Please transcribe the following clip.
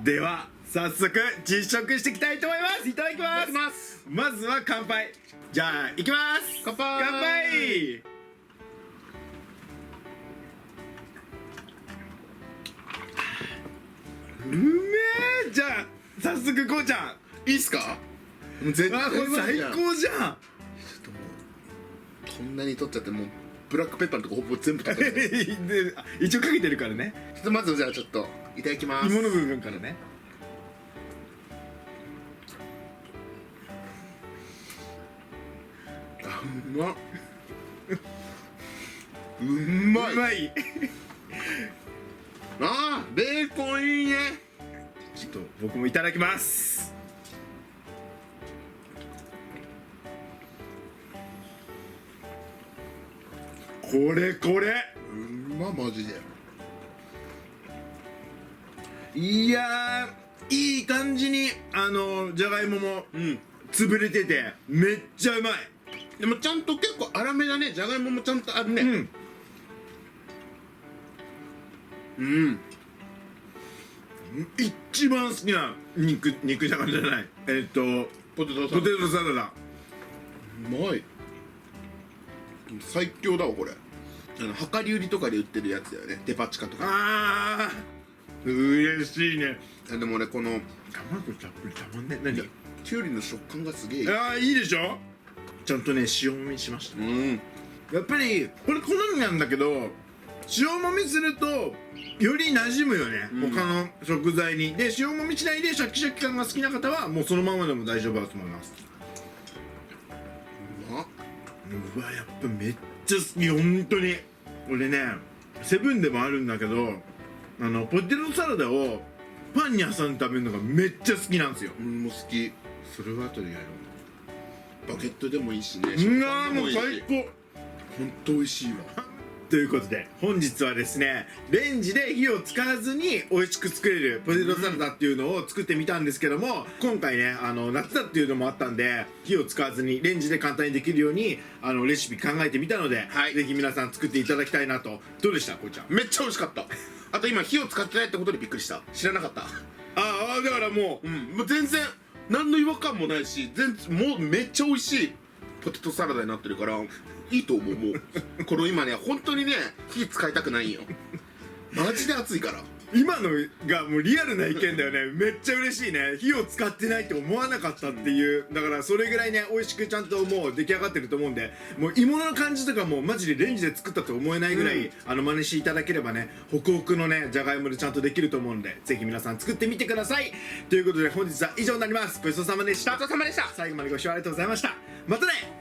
では早速実食していきたいと思います。いただきます。いただきます。まずは乾杯。じゃあいきます。乾杯。乾杯。うめえ。じゃあ早速こうちゃんいいっすか？もう絶対これ最高じゃん。ちょっともうこんなに取っちゃってもうブラックペッパーのとこほぼ全部取ってるで一応かけてるからね。ちょっとまずじゃあちょっといただきます。芋の部分からね。あ、うまっうまい。うまい。あー、ベーコンいいね。ちょっと僕もいただきます。これうまマジで。いやー、いい感じにじゃがいもも潰れててめっちゃうまい。でもちゃんと結構粗めだね。じゃがいももちゃんとあるね。一番好きな肉じゃがじゃない、ポテトサラダ。ポテトサラダ。うまい。最強だわこれ。量り売りとかで売ってるやつだよね。デパ地下とか。あー、嬉しいね。でも俺この卵たっぷりたまんね。何？きゅうりの食感がすげえいい。あー、いいでしょ。ちゃんとね塩もみしました。やっぱりこれ好みなんだけど、塩もみするとより馴染むよね、他の食材に。で塩もみしないでシャキシャキ感が好きな方はもうそのままでも大丈夫だと思います。うまっ。うわ、やっぱめっちゃ好き、本当に。俺ねセブンでもあるんだけど、ポテトサラダをパンに挟んで食べるのがめっちゃ好きなんですよ。もう好き。それは後でやろバケットでもいいしね。う。うわー、もう最高。ほんと美味しいわ。ということで本日はですね、レンジで火を使わずに美味しく作れるポテトサラダっていうのを作ってみたんですけども、今回ね夏だっていうのもあったんで火を使わずにレンジで簡単にできるようにレシピ考えてみたので、はい、ぜひ皆さん作っていただきたいなと。どうでしたこいちゃん？めっちゃ美味しかった。あと今火を使ってないってことでびっくりした。知らなかった。ああ、だからもう、もう全然何の違和感もないし、もうめっちゃ美味しいポテトサラダになってるからいいと思う。もうこの今ね本当にね火使いたくないんよ。マジで熱いから。今のがもうリアルな意見だよね。めっちゃ嬉しいね。火を使ってないって思わなかったっていう。だからそれぐらいね美味しくちゃんともう出来上がってると思うんで、もう芋の感じとかもマジでレンジで作ったと思えないぐらい、真似していただければねホクホクのねじゃがいもでちゃんとできると思うんで、ぜひ皆さん作ってみてください。ということで本日は以上になります。ごちそうさまでした。ごちそうさまでした。最後までご視聴ありがとうございました。またね。